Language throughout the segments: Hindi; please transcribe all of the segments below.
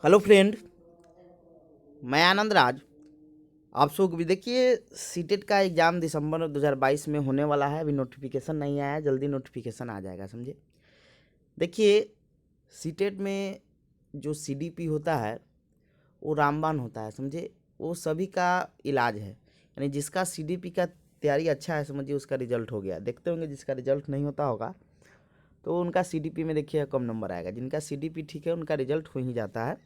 हेलो फ्रेंड, मैं आनंद राज। आप सब भी देखिए, सीटेट का एग्ज़ाम दिसंबर 2022 में होने वाला है। अभी नोटिफिकेशन नहीं आया है, जल्दी नोटिफिकेशन आ जाएगा, समझे। देखिए, सीटेट में जो सीडीपी होता है वो रामबाण होता है, समझे। वो सभी का इलाज है, यानी जिसका सीडीपी का तैयारी अच्छा है, समझिए उसका रिजल्ट हो गया। देखते होंगे जिसका रिजल्ट नहीं होता होगा तो उनका सीडीपी में देखिए कम नंबर आएगा। जिनका सीडीपी ठीक है उनका रिजल्ट हो ही जाता है।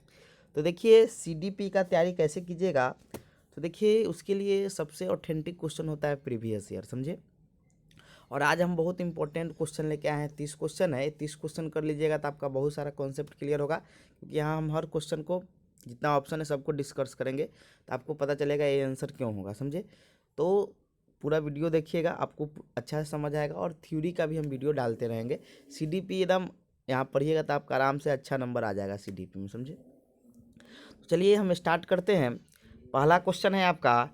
तो देखिए सीडीपी का तैयारी कैसे कीजिएगा, तो देखिए उसके लिए सबसे ऑथेंटिक क्वेश्चन होता है प्रीवियस ईयर, समझे। और आज हम बहुत इंपॉर्टेंट क्वेश्चन लेके आए हैं। 30 क्वेश्चन है, 30 क्वेश्चन कर लीजिएगा तो आपका बहुत सारा कॉन्सेप्ट क्लियर होगा। क्योंकि यहाँ हम हर क्वेश्चन को, जितना ऑप्शन है सबको डिस्कस करेंगे तो आपको पता चलेगा ये आंसर क्यों होगा, समझे। तो पूरा वीडियो देखिएगा, आपको अच्छा से समझ आएगा। और थ्योरी का भी हम वीडियो डालते रहेंगे। सीडीपी एकदम यहाँ पढ़िएगा तो आपका आराम से अच्छा नंबर आ जाएगा सीडीपी में, समझे। चलिए हम स्टार्ट करते हैं। पहला क्वेश्चन है आपका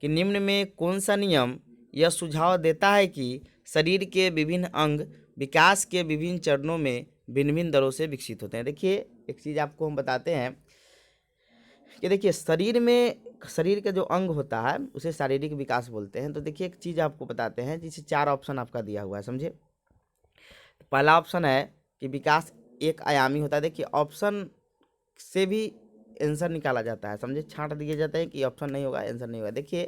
कि निम्न में कौन सा नियम यह सुझाव देता है कि शरीर के विभिन्न अंग विकास के विभिन्न चरणों में भिन्न भिन्न दरों से विकसित होते हैं। देखिए एक चीज़ आपको हम बताते हैं कि देखिए शरीर का जो अंग होता है उसे शारीरिक विकास बोलते हैं। तो देखिए एक चीज़ आपको बताते हैं, जिसे 4 ऑप्शन आपका दिया हुआ है, समझे। पहला ऑप्शन है कि विकास एक आयामी होता है। देखिए ऑप्शन से भी आंसर निकाला जाता है, समझे। छांट दिए जाते हैं कि ऑप्शन नहीं होगा, आंसर नहीं होगा। देखिए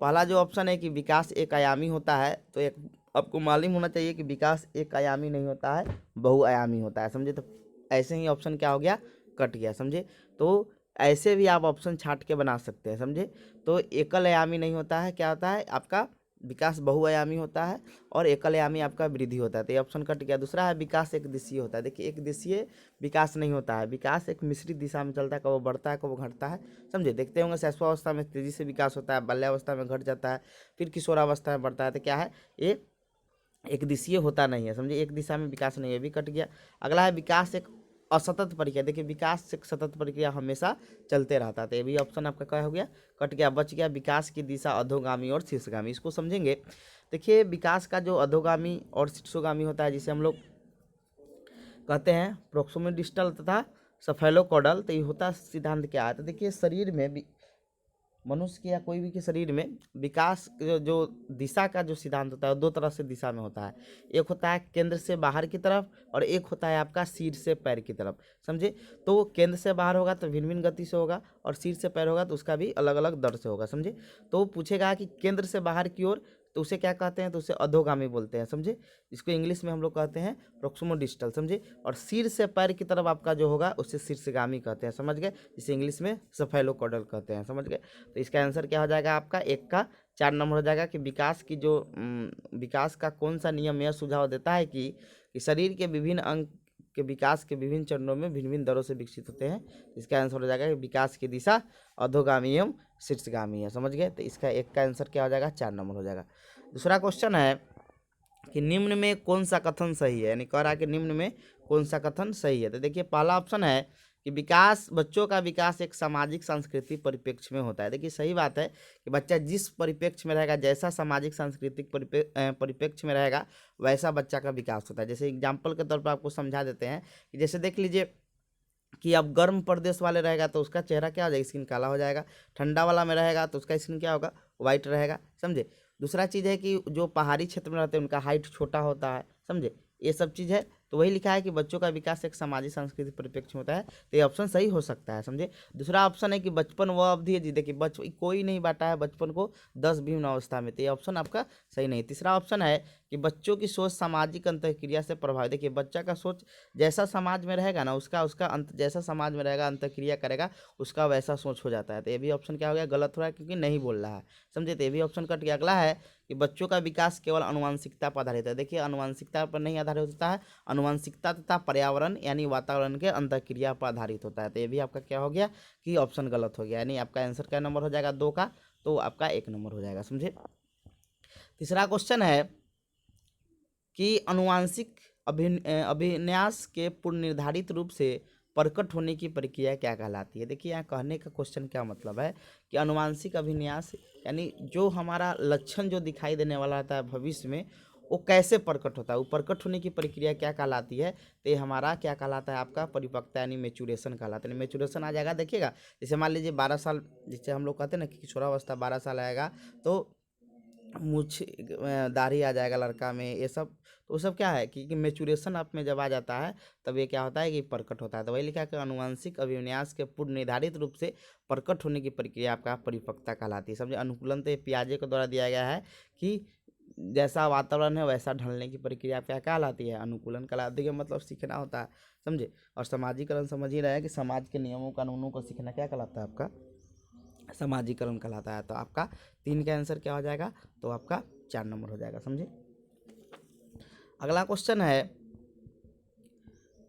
पहला जो ऑप्शन है कि विकास एक आयामी होता है, तो एक आपको मालूम होना चाहिए कि विकास एक आयामी नहीं होता है, बहुआयामी होता है, समझे। तो ऐसे ही ऑप्शन क्या हो गया, कट गया, समझे। तो ऐसे भी आप ऑप्शन छांट के बना सकते हैं, समझे। तो एकल आयामी नहीं होता है, क्या होता है आपका विकास बहुआयामी होता है। और एकल आयामी आपका वृद्धि होता है, तो ये ऑप्शन कट गया। दूसरा है विकास एक दिशीय होता है। देखिए एक दिशीय विकास नहीं होता है, विकास एक मिश्रित दिशा में चलता है, कब वो बढ़ता है कब वो घटता है, समझे। देखते होंगे शैशवावस्था में तेजी से विकास होता है, बाल्यावस्था में घट जाता है, फिर किशोरावस्था में बढ़ता है। तो क्या है ये एक दिशीय होता नहीं है, समझे। एक दिशा में विकास नहीं है, भी कट गया। अगला है विकास एक असतत प्रक्रिया। देखिए विकास एक सतत प्रक्रिया हमेशा चलते रहता है, तो ये भी ऑप्शन आपका क्या हो गया, कट गया। बच गया विकास की दिशा अधोगामी और शीर्षगामी। इसको समझेंगे। देखिए विकास का जो अधोगामी और शीर्षगामी होता है, जिसे हम लोग कहते हैं प्रोक्सिमल डिस्टल तथा सफेलोकोडल, तो ये होता सिद्धांत क्या है। तो देखिए शरीर में मनुष्य के या कोई भी के शरीर में विकास जो दिशा का जो सिद्धांत होता है वो 2 तरह से दिशा में होता है। एक होता है केंद्र से बाहर की तरफ, और एक होता है आपका सिर से पैर की तरफ, समझे। तो केंद्र से बाहर होगा तो भिन्न भिन्न गति से होगा, और सिर से पैर होगा तो उसका भी अलग अलग दर से होगा, समझे। तो पूछेगा कि केंद्र से बाहर की ओर, तो उसे क्या कहते हैं, तो उसे अधोगामी बोलते हैं, समझे। इसको इंग्लिश में हम लोग कहते हैं प्रोक्सिमल डिस्टल, समझे। और सिर से पैर की तरफ आपका जो होगा उसे शीर्षगामी कहते हैं, समझ गए। जिसे इंग्लिश में सफेलोकोडल कहते हैं, समझ गए। तो इसका आंसर क्या हो जाएगा आपका, एक का 4 नंबर हो जाएगा। कि विकास की जो विकास का कौन सा नियम यह सुझाव देता है कि शरीर के विभिन्न अंग के विकास के विभिन्न चरणों में भिन्न भिन्न दरों से विकसित होते हैं। इसका आंसर हो जाएगा कि विकास की दिशा अधोगामी एवं शीर्षगामी है, समझ गए। तो इसका एक का आंसर क्या हो जाएगा, 4 नंबर हो जाएगा। दूसरा क्वेश्चन है कि निम्न में कौन सा कथन सही है, यानी कह रहा है कि निम्न में कौन सा कथन सही है। तो देखिए पहला ऑप्शन है कि बच्चों का विकास एक सामाजिक सांस्कृतिक परिप्रेक्ष्य में होता है। देखिए सही बात है कि बच्चा जिस परिप्रेक्ष्य में रहेगा, जैसा सामाजिक सांस्कृतिक परिप्रेक्ष्य में रहेगा, वैसा बच्चा का विकास होता है। जैसे एग्जाम्पल के तौर पर आपको समझा देते हैं कि जैसे देख लीजिए कि अब गर्म प्रदेश वाले रहेगा तो उसका चेहरा क्या हो जाएगा, स्किन काला हो जाएगा। ठंडा वाला में रहेगा तो उसका स्किन क्या होगा, वाइट रहेगा, समझे। दूसरा चीज़ है कि जो पहाड़ी क्षेत्र में रहते हैं उनका हाइट छोटा होता है, समझे। ये सब चीज़ है। तो वही लिखा है कि बच्चों का विकास एक सामाजिक सांस्कृतिक परिप्रेक्ष्य में होता है, तो ये ऑप्शन सही हो सकता है, समझे। दूसरा ऑप्शन है कि बचपन वह अवधि है जी, देखिए कोई नहीं बांटा है बचपन को 10 भीम अवस्था में, तो ये ऑप्शन आपका सही नहीं। तीसरा ऑप्शन है कि बच्चों की सोच सामाजिक अंतःक्रिया से प्रभावित। देखिए बच्चा का सोच जैसा समाज में रहेगा ना, उसका उसका अंत जैसा समाज में रहेगा, अंतःक्रिया करेगा, उसका वैसा सोच हो जाता है। तो ये भी ऑप्शन क्या हो गया, गलत हो रहा है, क्योंकि नहीं बोल रहा है, समझे। तो ये भी ऑप्शन कट गया। अगला है कि बच्चों का विकास केवल आनुवंशिकता पर आधारित है। देखिए आनुवंशिकता पर नहीं आधारित होता है, आनुवंशिकता तथा पर्यावरण यानी वातावरण के अंतःक्रिया पर आधारित होता है। तो ये भी आपका क्या हो गया कि ऑप्शन गलत हो गया, यानी आपका आंसर क्या नंबर हो जाएगा, 2 का, तो आपका 1 नंबर हो जाएगा, समझे। तीसरा क्वेश्चन है कि अनुवांशिक अभिन्यास के पूर्व निर्धारित रूप से प्रकट होने की प्रक्रिया क्या कहलाती है। देखिए यहाँ कहने का क्वेश्चन क्या मतलब है कि अनुवांशिक अभिन्यास यानी जो हमारा लक्षण जो दिखाई देने वाला रहता है भविष्य में, वो कैसे प्रकट होता है, वो प्रकट होने की प्रक्रिया क्या कहलाती है, तो ये हमारा क्या कहलाता है, आपका परिपक्वता यानी मेचुरेशन कहलाता है। मेचुरेशन आ जाएगा, देखिएगा जैसे मान लीजिए 12 साल, जैसे हम लोग कहते हैं ना कि किशोरावस्था 12 साल आएगा तो मूछ दाढ़ी आ जाएगा लड़का में, ये सब तो वो सब क्या है कि मेचुरेशन आप में जब आ जाता है तब ये क्या होता है कि प्रकट होता है। तो वही लिखा है कि अनुवांशिक अभिविन्यास के पूर्व निर्धारित रूप से प्रकट होने की प्रक्रिया आपका परिपक्वता कहलाती है। समझे, अनुकूलन तो पियाजे के द्वारा दिया गया है कि जैसा वातावरण है वैसा ढलने की प्रक्रिया क्या कहलाती है, अनुकूलन कहलाती है, मतलब सीखना होता है। समझे, और समाजीकरण समझ ही रहे हैं कि समाज के नियमों कानूनों को सीखना क्या कहलाता है, आपका समाजीकरण कहलाता है। तो आपका 3 का आंसर क्या हो जाएगा, तो आपका 4 नंबर हो जाएगा। समझे, अगला क्वेश्चन है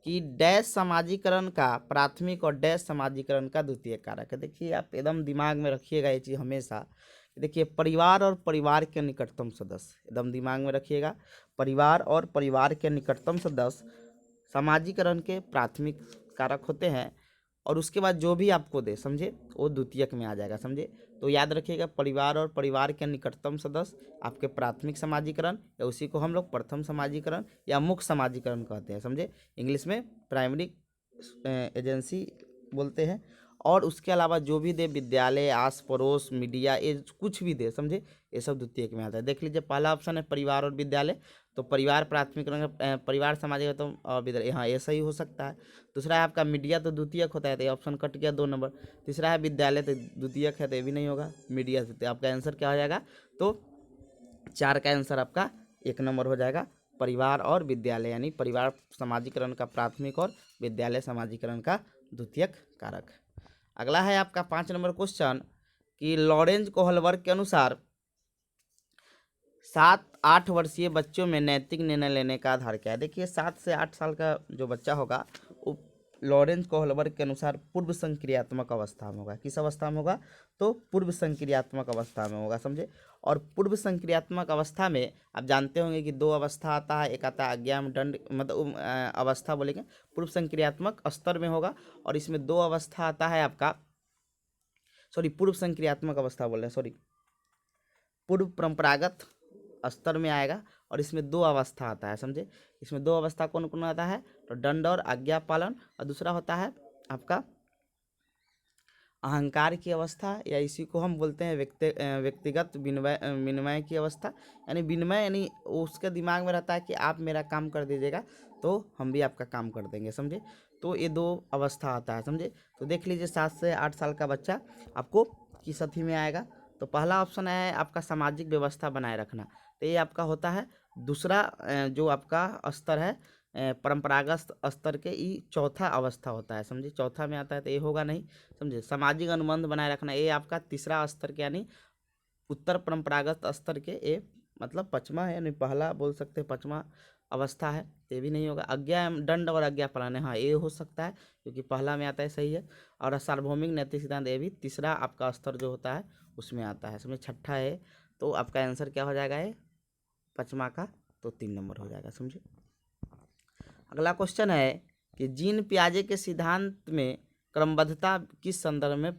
कि डैश समाजीकरण का प्राथमिक और डैश समाजीकरण का द्वितीय कारक है। देखिए आप एकदम दिमाग में रखिएगा ये चीज़ हमेशा। देखिए परिवार और परिवार के निकटतम सदस्य, एकदम दिमाग में रखिएगा, परिवार और परिवार के निकटतम सदस्य समाजीकरण के प्राथमिक कारक होते हैं, और उसके बाद जो भी आपको दे, समझे, वो द्वितीयक में आ जाएगा। समझे, तो याद रखिएगा परिवार और परिवार के निकटतम सदस्य आपके प्राथमिक समाजीकरण, या उसी को हम लोग प्रथम समाजीकरण या मुख्य समाजीकरण कहते हैं। समझे, इंग्लिश में प्राइमरी एजेंसी बोलते हैं। और उसके अलावा जो भी दे, विद्यालय, आस पड़ोस, मीडिया, ये कुछ भी दे, समझे, ये सब द्वितीयक में आता है। देख लीजिए पहला ऑप्शन है परिवार और विद्यालय, तो परिवार प्राथमिकरण, परिवार समाजीकरण तो विद्यालय, हाँ ये सही हो सकता है। दूसरा है आपका मीडिया, तो द्वितीयक होता है, तो ये ऑप्शन कट गया 2 नंबर। तीसरा है विद्यालय, तो द्वितीयक है, तो ये भी नहीं होगा, मीडिया से। तो आपका आंसर क्या हो जाएगा, तो 4 का आंसर आपका 1 नंबर हो जाएगा, परिवार और विद्यालय, यानी परिवार समाजीकरण का प्राथमिक और विद्यालय समाजीकरण का द्वितीयक कारक। अगला है आपका 5 नंबर क्वेश्चन कि लॉरेंज कोहलबर्ग के अनुसार 7-8 वर्षीय बच्चों में नैतिक निर्णय लेने का आधार क्या है। देखिए 7 से 8 साल का जो बच्चा होगा वो लॉरेंज कोहलबर्ग के अनुसार पूर्व संक्रियात्मक अवस्था में होगा। किस अवस्था में होगा, तो पूर्व संक्रियात्मक अवस्था में होगा। समझे, और पूर्व संक्रियात्मक अवस्था में आप जानते होंगे कि 2 अवस्था आता है, एक आता है आज्ञाम दंड, मतलब अवस्था बोलेंगे, पूर्व संक्रियात्मक स्तर में होगा, और इसमें 2 अवस्था आता है आपका, सॉरी पूर्व संक्रियात्मक अवस्था बोल रहे हैं, सॉरी पूर्व परंपरागत स्तर में आएगा, और इसमें 2 अवस्था आता है। समझे, इसमें 2 अवस्था कौन कौन आता है, तो दंड और आज्ञा पालन, और दूसरा होता है आपका अहंकार की अवस्था, या इसी को हम बोलते हैं व्यक्तिगत विनिमय की अवस्था। यानी विनिमय, यानी उसके दिमाग में रहता है कि आप मेरा काम कर दीजिएगा तो हम भी आपका काम कर देंगे। समझे, तो ये 2 अवस्था आता है। समझे, तो देख लीजिए 7 से 8 साल का बच्चा आपको किस अथी में आएगा, तो पहला ऑप्शन है आपका सामाजिक व्यवस्था बनाए रखना, तो ये आपका होता है। दूसरा जो आपका स्तर है परंपरागत स्तर के, ये चौथा अवस्था होता है। समझे, चौथा में आता है, तो ये होगा नहीं। समझे, सामाजिक अनुबंध बनाए रखना, ये आपका तीसरा स्तर के, यानी उत्तर परंपरागत स्तर के, ये मतलब 5वां है, यानी पहला बोल सकते हैं 5वां अवस्था है, ये भी नहीं होगा। आज्ञा दंड और आज्ञा पालन, हाँ ये हो सकता है क्योंकि पहला में आता है, सही है। और सार्वभौमिक नैतिक सिद्धांत, ये भी तीसरा आपका स्तर जो होता है उसमें आता है। समझे, छठा है, तो आपका आंसर क्या हो जाएगा, ये 5वां का, तो 3 नंबर हो जाएगा। समझे, अगला क्वेश्चन है कि जीन पियाजे के सिद्धांत में क्रमबद्धता किस संदर्भ में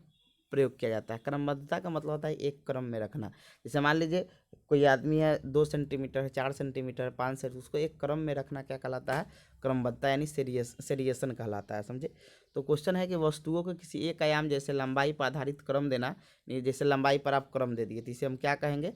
प्रयोग किया जाता है। क्रमबद्धता का मतलब होता है एक क्रम में रखना। जैसे मान लीजिए कोई आदमी है 2 सेंटीमीटर है, 4 सेंटीमीटर, 5 सेंटीमीटर, उसको एक क्रम में रखना क्या कहलाता है, क्रमबद्धता, यानी सेरिएशन कहलाता है। समझे, तो क्वेश्चन है कि वस्तुओं को किसी एक आयाम जैसे लंबाई पर आधारित क्रम देना, जैसे लंबाई पर आप क्रम दे दिए तो इसे हम क्या कहेंगे,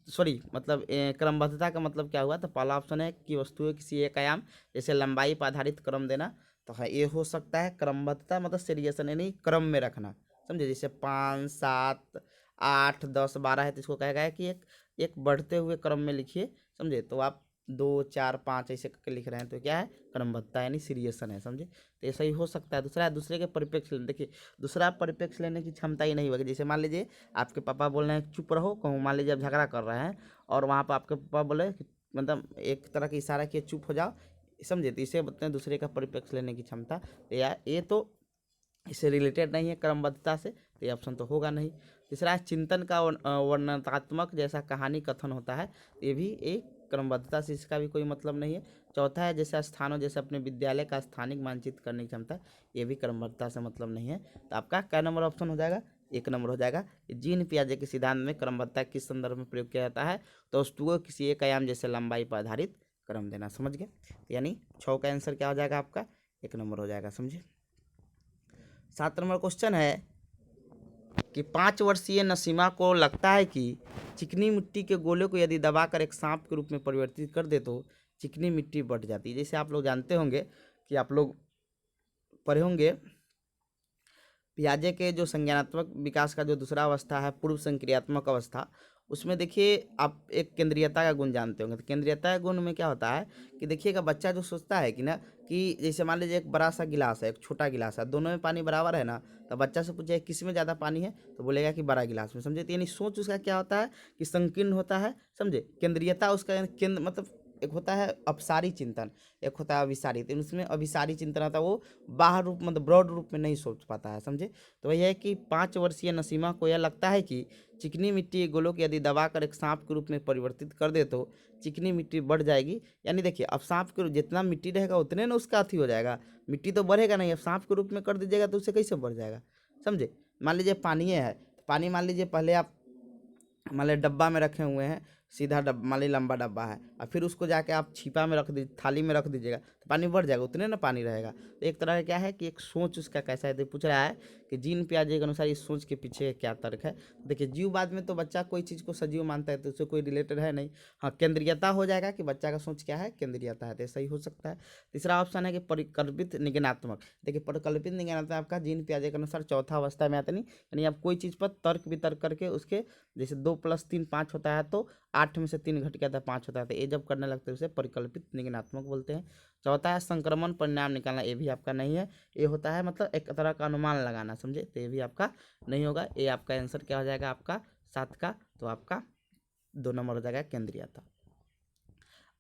सॉरी मतलब क्रमबद्धता का मतलब क्या हुआ, तो पहला ऑप्शन है कि वस्तुएं किसी एक आयाम जैसे लंबाई पर आधारित क्रम देना, तो हाँ ये हो सकता है। क्रमबद्धता मतलब सीरियसन, यानी क्रम में रखना। समझे, जैसे 5, 7, 8, 10, 12 है, तो इसको कहेगा कि एक बढ़ते हुए क्रम में लिखिए। समझे, तो आप 2, 4, 5 ऐसे करके लिख रहे हैं, तो क्या है, क्रमबद्धता यानी सीरियसन है। समझे, तो ये सही हो सकता है। दूसरा है दूसरे के परिप्रेक्ष्य लेने, देखिए दूसरा परिप्रेक्ष्य लेने की क्षमता ही नहीं होगी। जैसे मान लीजिए आपके पापा बोल रहे हैं चुप रहो, कहूँ मान लीजिए आप झगड़ा कर रहे हैं और वहाँ पर आपके पापा बोले कि मतलब एक तरह का इशारा किए चुप हो जाओ। समझे, तो इसे बोलते हैं दूसरे का परिप्रेक्ष्य लेने की क्षमता। या ये तो इससे रिलेटेड नहीं है क्रमबद्धता से, तो ये ऑप्शन तो होगा नहीं। तीसरा है चिंतन का वर्णनात्मक जैसा कहानी कथन होता है, ये भी एक क्रमबद्धता से इसका भी कोई मतलब नहीं है। चौथा है जैसे स्थानों, जैसे अपने विद्यालय का स्थानिक मानचित्र करने की क्षमता, ये भी क्रमबद्धता से मतलब नहीं है। तो आपका क्या नंबर ऑप्शन हो जाएगा, 1 नंबर हो जाएगा। जीन पियाजे के सिद्धांत में क्रमबद्धता किस संदर्भ में प्रयोग किया जाता है? तो वस्तुओं को किसी एक आयाम जैसे लंबाई पर आधारित क्रम देना। समझ गए? यानी 6 का आंसर क्या हो जाएगा आपका? 1 नंबर हो जाएगा। समझे? 7 नंबर क्वेश्चन है कि 5 वर्षीय नसीमा को लगता है कि चिकनी मिट्टी के गोले को यदि दबाकर एक सांप के रूप में परिवर्तित कर दे तो चिकनी मिट्टी बढ़ जाती है। जैसे आप लोग जानते होंगे कि आप लोग पढ़े होंगे पियाजे के जो संज्ञानात्मक विकास का जो दूसरा अवस्था है पूर्व संक्रियात्मक अवस्था, उसमें देखिए आप एक केंद्रीयता का गुण जानते होंगे। तो केंद्रीयता के गुण में क्या होता है कि देखिएगा बच्चा जो सोचता है कि ना कि जैसे मान लीजिए एक बड़ा सा गिलास है, एक छोटा गिलास है, दोनों में पानी बराबर है ना, तो बच्चा से पूछे किस में ज़्यादा पानी है तो बोलेगा कि बड़ा गिलास में। समझे? तो यानी सोच उसका क्या होता है कि संकीर्ण होता है। समझे? केंद्रीयता उसका केंद्र मतलब एक होता है अपसारी चिंतन, एक होता है अभिसारी। तो उसमें अभिसारी चिंतन होता है, वो बाहर रूप मतलब ब्रॉड रूप में नहीं सोच पाता है। समझे? तो वही है कि 5 वर्षीय नसीमा को यह लगता है कि चिकनी मिट्टी के गोलों को यदि दबाकर एक सांप के रूप में परिवर्तित कर दे तो चिकनी मिट्टी बढ़ जाएगी। यानी देखिए अब सांप के जितना मिट्टी रहेगा उतने ना उसका अथी हो जाएगा, मिट्टी तो बढ़ेगा नहीं। अब सांप के रूप में कर दीजिएगा तो उससे कैसे बढ़ जाएगा? समझे? मान लीजिए पानी है, पानी मान लीजिए पहले आप मान लीजिए डब्बा में रखे हुए हैं, सीधा डब्बा मान लीजिए लंबा डब्बा है, और फिर उसको जाके आप छिपा में रख दीजिए, थाली में रख दीजिएगा तो पानी बढ़ जाएगा, उतने ना पानी रहेगा। तो एक तरह का क्या है कि एक सोच उसका कैसा है, तो पूछ रहा है कि जीन पियाजे के अनुसार इस सोच के पीछे क्या तर्क है। देखिए जीववाद में तो बच्चा कोई चीज़ को सजीव मानता है तो उससे कोई रिलेटेड है नहीं। हाँ, केंद्रीयता हो जाएगा कि बच्चा का सोच क्या है, केंद्रीयता है, तो सही हो सकता है। तीसरा ऑप्शन है कि परिकल्पित निगनात्मक। देखिए परिकल्पित निगनात्मक आपका जीन पियाजे के अनुसार चौथा अवस्था में आता नहीं, यानी आप कोई चीज़ पर तर्क वितर्क करके उसके जैसे 2 + 3 5 होता है तो 8 में से 3 घट गया था 5 होता है, तो ये जब करने लगते हैं उसे परिकल्पित निगनात्मक बोलते हैं। चौथा है संक्रमण परिणाम निकालना, ये भी आपका नहीं है। ये होता है मतलब एक तरह का अनुमान लगाना। समझे? तो ये भी आपका नहीं होगा। ये आपका आंसर क्या हो जाएगा आपका 7 का, तो आपका 2 नंबर हो जाएगा केंद्रीयता।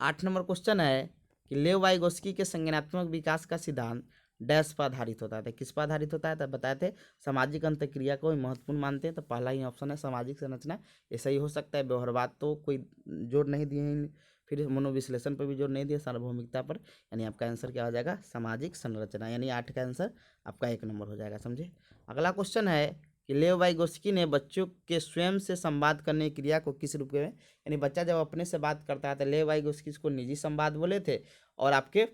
8 नंबर क्वेश्चन है कि लेव वाइगोस्की के संज्ञानात्मक विकास का सिद्धांत डैश पर आधारित होता है। तो किस पर आधारित होता है? तो बताए थे सामाजिक अंतक्रिया को महत्वपूर्ण मानते हैं, तो पहला ही ऑप्शन है सामाजिक संरचना, ये सही हो सकता है। व्यवहारवाद तो कोई जोर नहीं दिए हैं, फिर मनोविश्लेषण पर भी जोर नहीं दिया, सार्वभौमिकता पर, यानी आपका आंसर क्या हो जाएगा सामाजिक संरचना, यानी 8 का आंसर आपका 1 नंबर हो जाएगा। समझे? अगला क्वेश्चन है कि लेव वाइगोस्की ने बच्चों के स्वयं से संवाद करने की क्रिया को किस रूप में, यानी बच्चा जब अपने से बात करता है तो लेव वाइगोस्की इसको निजी संवाद बोले थे, और आपके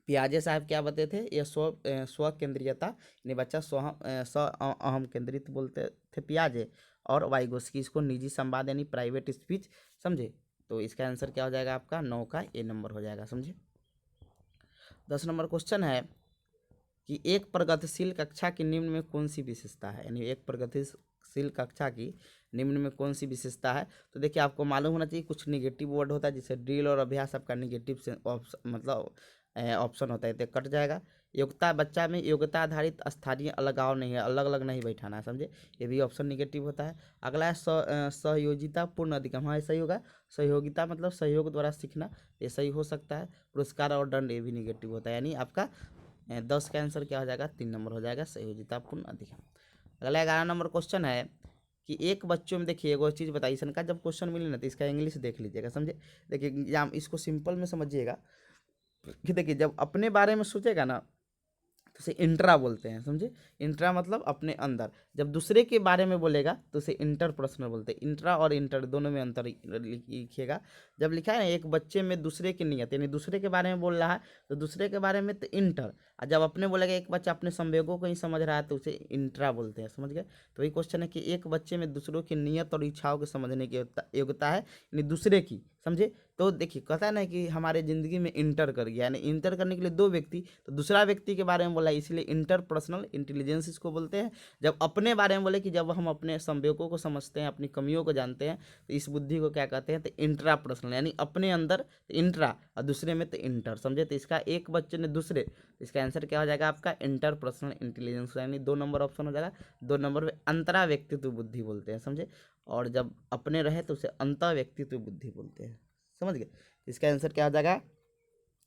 पियाजे साहब क्या बताते थे, ये स्व केंद्रीयता, यानी बच्चा स्व अहम केंद्रित बोलते थे पियाजे, और वाइगोस्की इसको निजी संवाद यानी प्राइवेट स्पीच। समझे? तो इसका आंसर क्या हो जाएगा आपका 9 का ए नंबर हो जाएगा। समझे? 10 नंबर क्वेश्चन है कि एक प्रगतिशील कक्षा की निम्न में कौन सी विशेषता है, यानी एक प्रगतिशील कक्षा की निम्न में कौन सी विशेषता है। तो देखिए आपको मालूम होना चाहिए कुछ निगेटिव वर्ड होता है, जैसे ड्रिल और अभ्यास आपका निगेटिव से मतलब ऑप्शन होता है, तो कट जाएगा। योग्यता, बच्चा में योग्यता आधारित स्थानीय अलगाव नहीं है, अलग अलग नहीं बैठाना है। समझे? ये भी ऑप्शन निगेटिव होता है। अगला है सहयोगिता पूर्ण अधिगम, हाँ ये सही होगा। सहयोगिता मतलब सहयोग द्वारा सीखना, ये सही हो सकता है। पुरस्कार और दंड, ये भी निगेटिव होता है, यानी आपका 10 का आंसर क्या हो जाएगा 3 नंबर हो जाएगा संयोजितापूर्ण अधिगम। अगला 11 नंबर क्वेश्चन है कि एक बच्चों में देखिए एगो चीज़ बताइए, सन का जब क्वेश्चन मिले ना तो इसका इंग्लिश देख लीजिएगा। समझे? देखिए एग्जाम इसको सिंपल में समझिएगा कि देखिए जब अपने बारे में सोचेगा ना तो उसे इंट्रा बोलते हैं। समझे? इंट्रा मतलब अपने अंदर। जब दूसरे के बारे में बोलेगा तो उसे इंटर पर्सनल बोलते हैं। इंट्रा और इंटर दोनों में अंतर लिखिएगा। जब लिखा है ना एक बच्चे में दूसरे की नीयत, यानी दूसरे के बारे में बोल रहा है तो दूसरे के बारे में तो इंटर, और जब अपने बोलेगा एक बच्चा अपने संवेगों को ही समझ रहा है तो उसे इंट्रा बोलते हैं। समझ गए? तो वही क्वेश्चन है कि एक बच्चे में दूसरों की नीयत और इच्छाओं को समझने की योग्यता है, यानी दूसरे की। समझे? तो देखिए कहता है ना कि हमारे ज़िंदगी में इंटर कर गया, यानी इंटर करने के लिए 2 व्यक्ति, तो दूसरा व्यक्ति के बारे में बोला इसलिए इंटर पर्सनल इंटेलिजेंस इसको बोलते हैं। जब अपने बारे में बोले कि जब हम अपने संवेगों को समझते हैं, अपनी कमियों को जानते हैं, तो इस बुद्धि को क्या कहते हैं, तो इंट्रा पर्सनल, यानी अपने अंदर तो इंट्रा और दूसरे में तो इंटर। समझे? तो इसका एक बच्चे ने दूसरे, इसका आंसर क्या हो जाएगा आपका इंटर पर्सनल इंटेलिजेंस, यानी 2 नंबर ऑप्शन हो जाएगा। 2 नंबर में अंतरा व्यक्तित्व बुद्धि बोलते हैं। समझे? और जब अपने रहे तो उसे अंत व्यक्तित्व बुद्धि बोलते हैं। समझ गए? इसका आंसर क्या हो जाएगा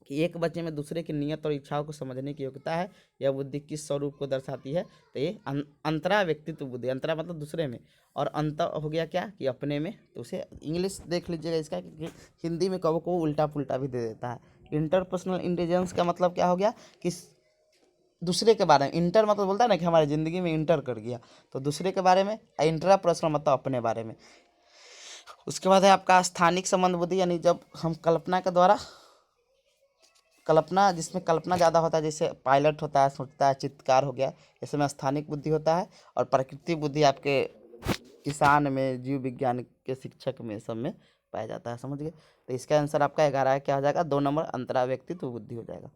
कि एक बच्चे में दूसरे की नियत और इच्छाओं को समझने की योग्यता है, यह बुद्धि किस स्वरूप को दर्शाती है, तो ये अंतरा व्यक्तित्व बुद्धि, अंतरा मतलब दूसरे में, और अंत हो गया क्या कि अपने में, तो उसे इंग्लिश देख लीजिएगा इसका, क्योंकि हिंदी में कभी उल्टा पुल्टा भी दे देता है। इंटरपर्सनल इंटेलिजेंस का मतलब क्या हो गया कि दूसरे के बारे में, इंटर मतलब बोलता है ना कि हमारी ज़िंदगी में इंटर कर गया, तो दूसरे के बारे में। इंट्रा प्रश्न मतलब अपने बारे में। उसके बाद है आपका स्थानिक संबंध बुद्धि, यानी जब हम कल्पना के द्वारा, कल्पना जिसमें कल्पना ज़्यादा होता है, जैसे पायलट होता है, सोचता है, चित्रकार हो गया, इसमें स्थानिक बुद्धि होता है। और प्राकृतिक बुद्धि आपके किसान में, जीव विज्ञान के शिक्षक में, सब में पाया जाता है, समझ गए। तो इसका आंसर आपका 11 क्या हो जाएगा, 2 नंबर अंतरा व्यक्तित्व बुद्धि हो जाएगा।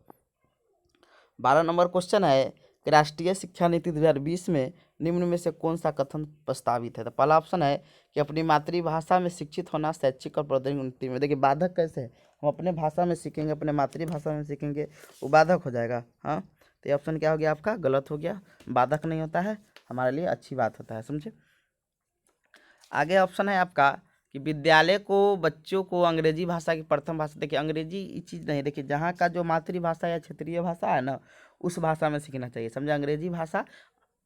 12 नंबर क्वेश्चन है कि राष्ट्रीय शिक्षा नीति 2020 में निम्न में से कौन सा कथन प्रस्तावित है। तो पहला ऑप्शन है कि अपनी मातृभाषा में शिक्षित होना शैक्षिक और प्रौद्योगिक उन्नति में। देखिए बाधक कैसे है, हम अपने भाषा में सीखेंगे, अपने मातृभाषा में सीखेंगे, वो बाधक हो जाएगा। हाँ, तो ये ऑप्शन क्या हो गया आपका, गलत हो गया। बाधक नहीं होता है, हमारे लिए अच्छी बात होता है, समझे। आगे ऑप्शन है आपका कि विद्यालय को बच्चों को अंग्रेजी भाषा की प्रथम भाषा, देखिए अंग्रेजी ये चीज़ नहीं, देखिए जहाँ का जो मातृभाषा या क्षेत्रीय भाषा है ना, उस भाषा में सीखना चाहिए, समझे। अंग्रेजी भाषा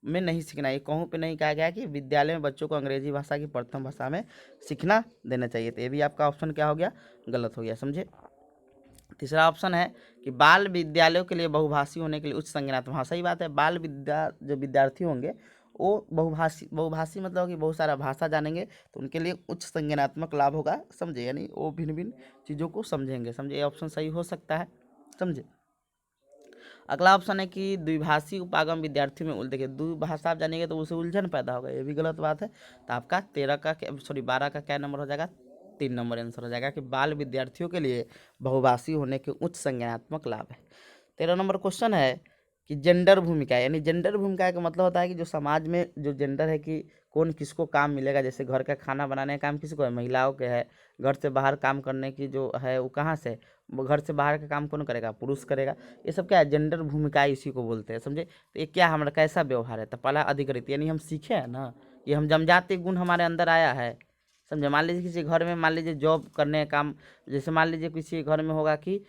में नहीं सीखना, ये कहूँ पे नहीं कहा गया है कि विद्यालय में बच्चों को अंग्रेजी भाषा की प्रथम भाषा में सीखना देना चाहिए। तो ये भी आपका ऑप्शन क्या हो गया, गलत हो गया, समझे। तीसरा ऑप्शन है कि बाल विद्यालयों के लिए बहुभाषी होने के लिए उच्च संज्ञानात्मक, हाँ सही बात है, बाल विद्या जो विद्यार्थी होंगे वो बहुभाषी, बहुभाषी मतलब कि बहुत सारा भाषा जानेंगे, तो उनके लिए उच्च संज्ञानात्मक लाभ होगा, समझे, यानी वो भिन्न भिन्न चीज़ों को समझेंगे, समझे। ये ऑप्शन सही हो सकता है, समझे। अगला ऑप्शन है कि द्विभाषी उपागम विद्यार्थी में देखिए द्विभाषा आप जानेंगे तो उसे उलझन पैदा होगा, ये भी गलत बात है। तो आपका 12 का क्या नंबर हो जाएगा, 3 नंबर आंसर हो जाएगा कि बाल विद्यार्थियों के लिए बहुभाषी होने के उच्च संज्ञानात्मक लाभ है। 13 नंबर क्वेश्चन है कि जेंडर भूमिका, यानी जेंडर भूमिका का मतलब होता है कि जो समाज में जो जेंडर है कि कौन किसको काम मिलेगा, जैसे घर का खाना बनाने का काम किसको है, महिलाओं के है। घर से बाहर काम करने की जो है वो कहाँ से, वो घर से बाहर का काम कौन करेगा, पुरुष करेगा। ये सब क्या है, जेंडर भूमिका इसी को बोलते हैं, समझे। तो ये क्या हमारा कैसा व्यवहार है, तो पहला अधिकृत, यानी हम सीखे हैं ना, ये हम जन्मजाति गुण हमारे अंदर आया है, समझे। मान लीजिए किसी घर में, मान लीजिए जॉब करने का काम, जैसे मान लीजिए किसी घर में होगा कि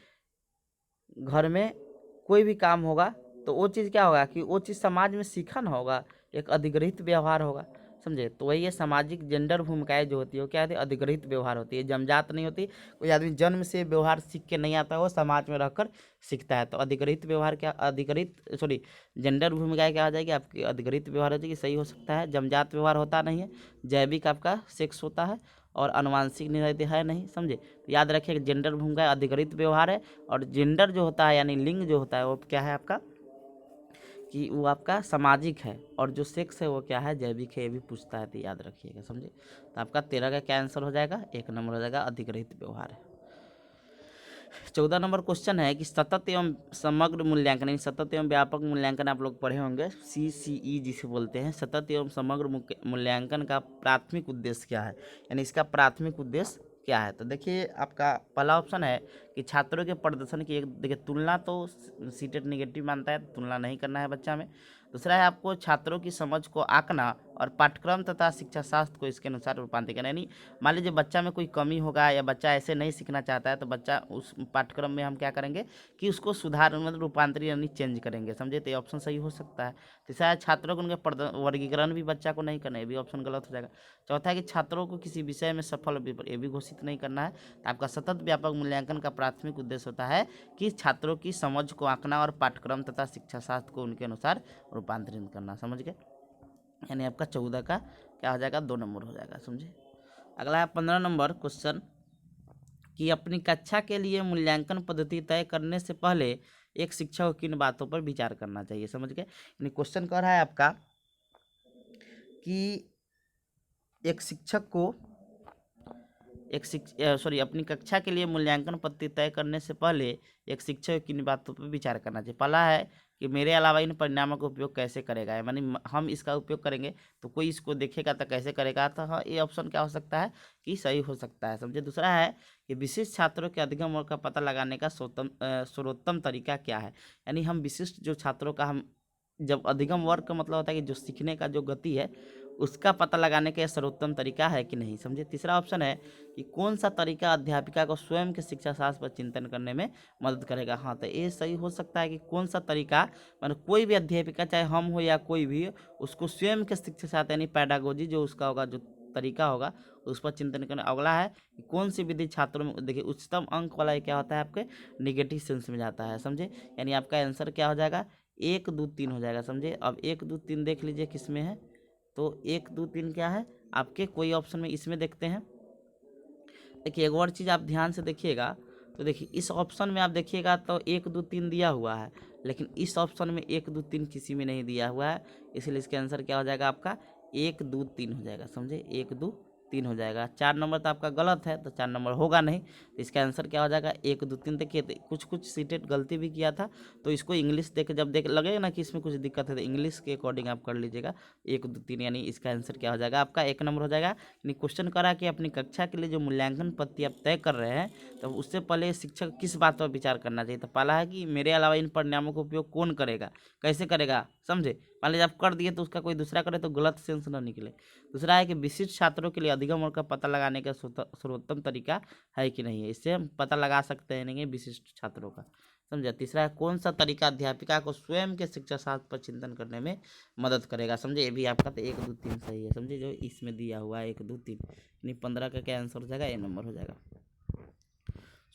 घर में कोई भी काम होगा तो वो चीज़ क्या होगा कि वो चीज़ समाज में सीखा ना होगा, एक अधिग्रहित व्यवहार होगा, समझे। तो वही ये सामाजिक जेंडर भूमिकाएं जो होती है वो क्या होती है, अधिग्रहित व्यवहार होती है, जन्मजात नहीं होती। कोई आदमी जन्म से व्यवहार सीख के नहीं आता, वो समाज में रहकर सीखता है। तो अधिग्रहित व्यवहार क्या, अधिग्रहित सॉरी जेंडर भूमिकाएं क्या हो जाएगी आपकी, अधिग्रहित व्यवहार हो जाएगी, सही हो सकता है। जन्मजात व्यवहार होता नहीं है, जैविक आपका सेक्स होता है और अनुवांशिक निर्णय है नहीं, समझे। तो याद रखिए जेंडर भूमिका अधिग्रहित व्यवहार है, और जेंडर जो होता है यानी लिंग जो होता है वो क्या है आपका, कि वो आपका सामाजिक है, और जो सेक्स है वो क्या है, जैविक है, ये भी पूछता है, तो याद रखिएगा, समझे। तो आपका 13 का क्या आंसर हो जाएगा, 1 नंबर हो जाएगा, अधिग्रहित व्यवहार है। 14 नंबर क्वेश्चन है कि सतत एवं समग्र मूल्यांकन, यानी सतत एवं व्यापक मूल्यांकन आप लोग पढ़े होंगे, CCE जिसे बोलते हैं। सतत एवं समग्र मूल्यांकन का प्राथमिक उद्देश्य क्या है, यानी इसका प्राथमिक उद्देश्य क्या है। तो देखिए आपका पहला ऑप्शन है कि छात्रों के प्रदर्शन की एक, देखिए तुलना तो सीटेट नेगेटिव मानता है, तुलना नहीं करना है बच्चा में। दूसरा है आपको छात्रों की समझ को आंकना और पाठ्यक्रम तथा शिक्षा शास्त्र को इसके अनुसार रूपांतरित करना, यानी मान लीजिए बच्चा में कोई कमी होगा या बच्चा ऐसे नहीं सीखना चाहता है, तो बच्चा उस पाठ्यक्रम में हम क्या करेंगे कि उसको सुधार मतलब रूपांतरित यानी चेंज करेंगे, समझे। तो ये ऑप्शन सही हो सकता है। तीसरा है छात्रों को उनके वर्गीकरण भी बच्चा को नहीं करना, ये भी ऑप्शन गलत हो जाएगा। चौथा है कि छात्रों को किसी विषय में सफल, ये भी घोषित नहीं करना है। तो आपका सतत व्यापक मूल्यांकन का प्राथमिक उद्देश्य होता है कि छात्रों की समझ को आंकना और पाठ्यक्रम तथा शिक्षा शास्त्र को उनके अनुसार रूपांतरित करना, समझ गए। यानी आपका 14 का क्या हो जाएगा, 2 नंबर हो जाएगा, समझे। अगला है 15 नंबर क्वेश्चन कि अपनी कक्षा के लिए मूल्यांकन पद्धति तय करने से पहले एक शिक्षक को किन बातों पर विचार करना चाहिए, समझ गए। यानी क्वेश्चन कह रहा है आपका कि एक शिक्षक को अपनी कक्षा के लिए मूल्यांकन पद्धति तय करने से पहले एक शिक्षक को किन बातों पर विचार करना चाहिए। पहला है कि मेरे अलावा इन परिणामों का उपयोग कैसे करेगा, यानी हम इसका उपयोग करेंगे तो कोई इसको देखेगा तो कैसे करेगा। तो हाँ, ये ऑप्शन क्या हो सकता है कि सही हो सकता है, समझे। दूसरा है कि विशिष्ट छात्रों के अधिगम वर्ग का पता लगाने का सर्वोत्तम तरीका क्या है, यानी हम विशिष्ट जो छात्रों का, हम जब अधिगम वर्ग का मतलब होता है कि जो सीखने का जो गति है उसका पता लगाने का सर्वोत्तम तरीका है कि नहीं, समझे। तीसरा ऑप्शन है कि कौन सा तरीका अध्यापिका को स्वयं के शिक्षा शास्त्र पर चिंतन करने में मदद करेगा। हाँ, तो ये सही हो सकता है कि कौन सा तरीका, मतलब कोई भी अध्यापिका चाहे हम हो या कोई भी, उसको स्वयं के शिक्षा शास्त्र यानी पैडागोजी जो उसका होगा, जो तरीका होगा उस पर चिंतन करना। अगला है कि कौन सी विधि छात्रों में, देखिए उच्चतम अंक वाला क्या होता है आपके नेगेटिव सेंस में जाता है, समझे। यानी आपका आंसर क्या हो जाएगा, 1 2 3 हो जाएगा, समझे। अब 1 2 3 देख लीजिए किस में है, तो 1 2 3 क्या है आपके, कोई ऑप्शन में इसमें देखते हैं। देखिए एक और चीज़ आप ध्यान से देखिएगा, तो देखिए इस ऑप्शन में आप देखिएगा तो 1 2 3 दिया हुआ है, लेकिन इस ऑप्शन में 1 2 3 किसी में नहीं दिया हुआ है, इसलिए इसका आंसर क्या हो जाएगा आपका 1 2 3 हो जाएगा, समझे। 1 2 3 हो जाएगा। 4 नंबर तो आपका गलत है, तो 4 नंबर होगा नहीं, तो इसका आंसर क्या हो जाएगा 1 2 3। देखिए कुछ कुछ सीटेड गलती भी किया था, तो इसको इंग्लिश देख जब देख लगेगा ना कि इसमें कुछ दिक्कत है, तो इंग्लिश के अकॉर्डिंग आप कर लीजिएगा 1 2 3, यानी इसका आंसर क्या हो जाएगा आपका 1 नंबर हो जाएगा। यानी क्वेश्चन करा कि अपनी कक्षा के लिए जो मूल्यांकन पद्धति आप तय कर रहे हैं, तो उससे पहले शिक्षक किस बात पर विचार करना चाहिए। तो पहला है कि मेरे अलावा इन परिणामों का उपयोग कौन करेगा, कैसे करेगा, समझे। मान लीजिए आप कर दिए तो उसका कोई दूसरा करे तो गलत सेंस ना निकले। दूसरा है कि विशिष्ट छात्रों के लिए अधिगम और का पता लगाने का सर्वोत्तम तरीका है कि नहीं है, इससे हम पता लगा सकते हैं नहीं विशिष्ट छात्रों का, समझे। तीसरा है कौन सा तरीका अध्यापिका को स्वयं के शिक्षा शास्त्र पर चिंतन करने में मदद करेगा, समझे। ये भी आपका तो 1 2 3 सही है, समझे, जो इसमें दिया हुआ है 1 2 3, यानी 15 का क्या आंसर हो जाएगा, ए नंबर हो जाएगा।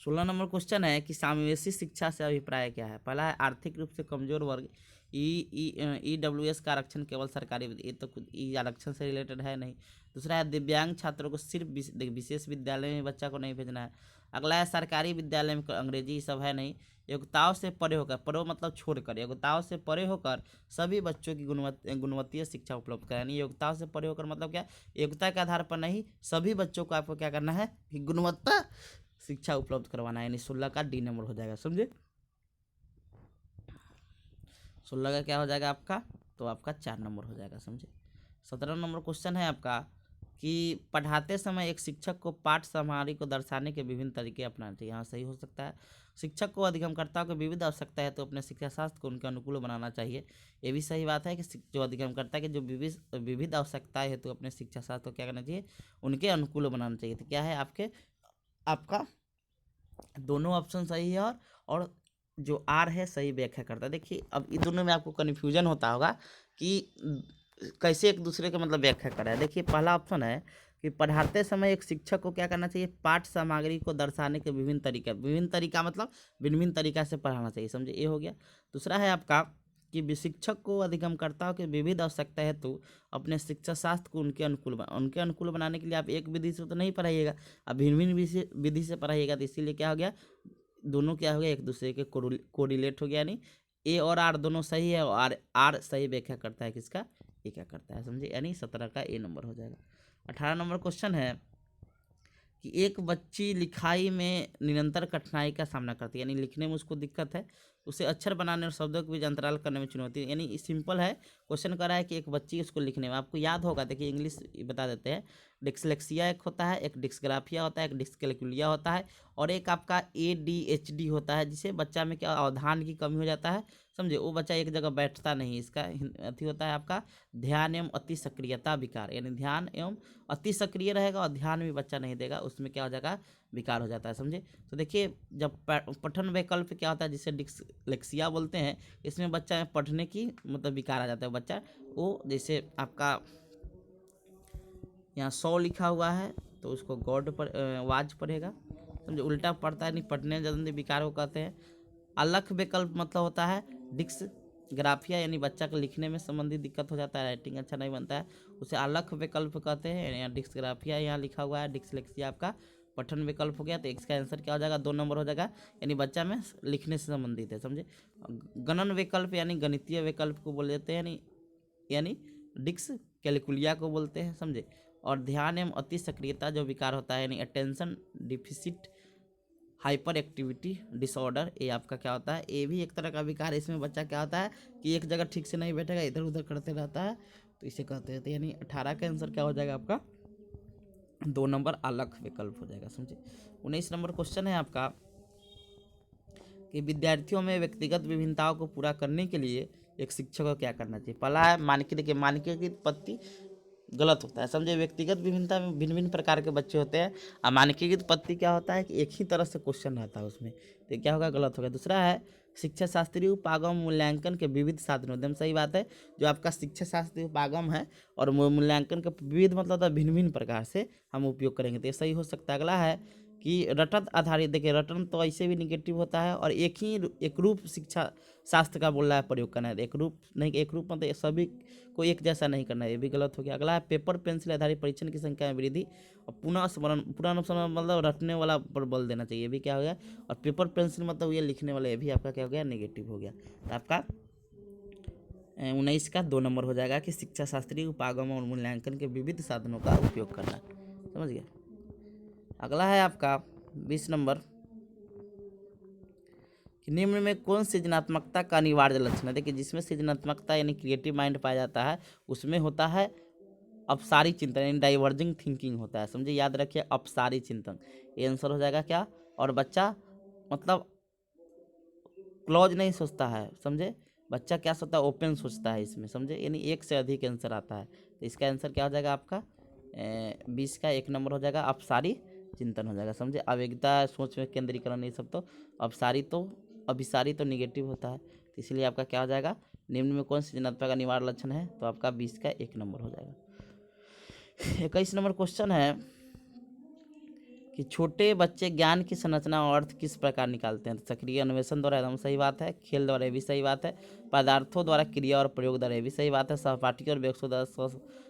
16 नंबर क्वेश्चन है कि समावेशी शिक्षा से अभिप्राय क्या है। पहला है आर्थिक रूप से कमजोर वर्ग, EWS का आरक्षण केवल सरकारी, ये तो कुछ आरक्षण से रिलेटेड है नहीं। दूसरा है दिव्यांग छात्रों को सिर्फ विशेष विद्यालय में बच्चा को नहीं भेजना है। अगला है सरकारी विद्यालय में अंग्रेजी सब है नहीं। योग्यताओं से परे होकर, परो मतलब छोड़कर, योग्यताओं से परे होकर सभी बच्चों की गुणवत्तीय शिक्षा उपलब्ध करानी। योग्यताओं से परे होकर मतलब क्या, योग्यता के आधार पर नहीं, सभी बच्चों को आपको क्या करना है कि गुणवत्ता शिक्षा उपलब्ध करवाना है, यानी 16 का डी नंबर हो जाएगा, समझे। 16 का क्या हो जाएगा आपका, तो आपका 4 नंबर हो जाएगा, समझे। 17 नंबर क्वेश्चन है आपका कि पढ़ाते समय एक शिक्षक को पाठ सामग्री को दर्शाने के विभिन्न तरीके अपनाने चाहिए। यहाँ सही हो सकता है। शिक्षक को अधिगमकर्ताओं की विविध आवश्यकता है तो अपने शिक्षा शास्त्र को उनके अनुकूल बनाना चाहिए। ये भी सही बात है कि जो अधिगमकर्ता की जो विविध आवश्यकताएं है तो अपने शिक्षा शास्त्र को क्या करना चाहिए, उनके अनुकूल बनाना चाहिए। तो क्या है आपका दोनों ऑप्शन सही है, और जो आर है सही व्याख्या करता है। देखिए अब इन दोनों में आपको कन्फ्यूजन होता होगा कि कैसे एक दूसरे के मतलब व्याख्या करा है। देखिए पहला ऑप्शन है कि पढ़ाते समय एक शिक्षक को क्या करना चाहिए, पाठ सामग्री को दर्शाने के विभिन्न तरीका मतलब भिन्न भिन्न तरीका से पढ़ाना चाहिए, समझे, ये हो गया। दूसरा है आपका कि शिक्षक को अधिगमकर्ताओं के विविध आवश्यकता है तो अपने शिक्षा शास्त्र को उनके अनुकूल बनाने के लिए आप एक विधि से तो नहीं पढ़ाइएगा, आप भिन्न भिन्न विधि से पढ़ाइएगा। तो इसीलिए क्या हो गया, दोनों क्या हो गया एक दूसरे के कोरिलेट हो गया, यानी ए और आर दोनों सही है, और आर सही व्याख्या करता है किसका, ये क्या करता है, समझे, यानी 17 का ए नंबर हो जाएगा। 18 नंबर क्वेश्चन है कि एक बच्ची लिखाई में निरंतर कठिनाई का सामना करती है, यानी लिखने में उसको दिक्कत है, उसे अक्षर बनाने और शब्दों के बीच अंतराल करने में चुनौती है। यानी सिंपल है, क्वेश्चन कर रहा है कि एक बच्ची उसको लिखने में, आपको याद होगा, देखिए इंग्लिश बता देते हैं। डिस्लेक्सिया एक होता है, एक डिस्ग्राफिया होता है, एक डिस्कैलकुलिया होता है, और एक आपका ADHD होता है, जिसे बच्चा में क्या अवधान की कमी हो जाता है, समझे, वो बच्चा एक जगह बैठता नहीं। इसका अति होता है आपका ध्यान एवं अति सक्रियता विकार, यानी ध्यान एवं अति सक्रिय रहेगा और ध्यान भी बच्चा नहीं देगा, उसमें क्या हो जाएगा, विकार हो जाता है, समझे। तो देखिए जब पठन वैकल्प क्या होता है, जिसे डिस्लेक्सिया बोलते हैं, इसमें बच्चा में पढ़ने की मतलब विकार आ जाता है। बच्चा वो जैसे आपका यहाँ 100 लिखा हुआ है तो उसको गॉड पर वाज पढ़ेगा, समझे, उल्टा पढ़ता है, नहीं पढ़ने जल्दी विकार को कहते हैं। अलख विकल्प मतलब होता है डिस्ग्राफिया, यानी बच्चा को लिखने में संबंधित दिक्कत हो जाता है, राइटिंग अच्छा नहीं बनता है, उसे अलख विकल्प कहते हैं। यहाँ डिस्ग्राफिया यहाँ लिखा हुआ है, डिस्लेक्सिया आपका पठन विकल्प हो गया, तो इसका आंसर क्या हो जाएगा, 2 नंबर हो जाएगा, यानी बच्चा में लिखने से संबंधित है, समझे। गणन विकल्प यानी गणितीय विकल्प को बोल देते हैं, यानी डिक्स कैलकुलिया को बोलते हैं, समझे। और ध्यान एवं अति सक्रियता जो विकार होता है, यानी attention deficit hyper activity disorder, ये आपका क्या होता है, ये भी एक तरह का विकार है। इसमें बच्चा क्या होता है कि एक जगह ठीक से नहीं बैठेगा, इधर उधर करते रहता है, तो इसे कहते हैं। यानी 18 का आंसर क्या हो जाएगा आपका, 2 नंबर अलग विकल्प हो जाएगा, समझे। 19 नंबर क्वेश्चन है आपका कि विद्यार्थियों में व्यक्तिगत विभिन्नताओं को पूरा करने के लिए एक शिक्षक को क्या करना चाहिए। पहला है मानकीकृत पद्धति गलत होता है, समझे। व्यक्तिगत विभिन्नता में भिन्न भिन्न प्रकार के बच्चे होते हैं, और मानकीकृत पद्धति क्या होता है कि एक ही तरह से क्वेश्चन रहता है उसमें, तो क्या होगा, गलत होगा। दूसरा है शिक्षा शास्त्रीय उपागम मूल्यांकन के विविध साधन, एकदम सही बात है। जो आपका शिक्षा शास्त्रीय उपागम है और मूल्यांकन का विविध मतलब भिन्न भिन्न प्रकार से हम उपयोग करेंगे, तो ये सही हो सकता है। अगला है कि रटत आधारित, देखिए रटन तो ऐसे भी निगेटिव होता है, और एक रूप शिक्षा शास्त्र का बोल रहा है प्रयोग करना है। एक रूप नहीं, एक रूप मतलब सभी को एक जैसा नहीं करना है, ये भी गलत हो गया। अगला है पेपर पेंसिल आधारित परीक्षण की संख्या में वृद्धि और पुनः स्मरण, पुनः स्मरण मतलब रटने वाला पर बल देना चाहिए, ये भी क्या हो गया। और पेपर पेंसिल मतलब ये लिखने वाला, ये भी आपका क्या हो गया, नेगेटिव हो गया। तो आपका 19 का 2 नंबर हो जाएगा कि शिक्षा शास्त्रीय उपागम और मूल्यांकन के विविध साधनों का उपयोग करना, समझ गए। अगला है आपका 20 नंबर कि निम्न में कौन सृजनात्मकता का अनिवार्य लक्षण है। देखिए जिसमें सृजनात्मकता यानी क्रिएटिव माइंड पाया जाता है उसमें होता है अपसारी चिंतन यानी डाइवर्जिंग थिंकिंग होता है, समझे, याद रखिए अपसारी चिंतन, ये आंसर हो जाएगा क्या। और बच्चा मतलब क्लोज नहीं सोचता है, समझे, बच्चा क्या सोचता है, ओपन सोचता है इसमें, समझे, यानी एक से अधिक आंसर आता है। तो इसका आंसर क्या हो जाएगा आपका 20 का 1 नंबर हो जाएगा, अपसारी चिंतन हो जाएगा, समझे। आवेगिता, सोच में केंद्रीकरण, ये सब तो अभिसारी तो निगेटिव होता है, तो इसलिए आपका क्या हो जाएगा, निम्न में कौन सृजनात्मक का अनिवार्य लक्षण है, तो आपका 20 का 1 नंबर हो जाएगा। 21 नंबर क्वेश्चन है कि छोटे बच्चे ज्ञान की संरचना और अर्थ किस प्रकार निकालते हैं। तो सक्रिय अन्वेषण द्वारा, एकदम सही बात है। खेल द्वारा, ये भी सही बात है। पदार्थों द्वारा क्रिया और प्रयोग द्वारा, ये भी सही बात है। सहपाठी और व्यक्तियों द्वारा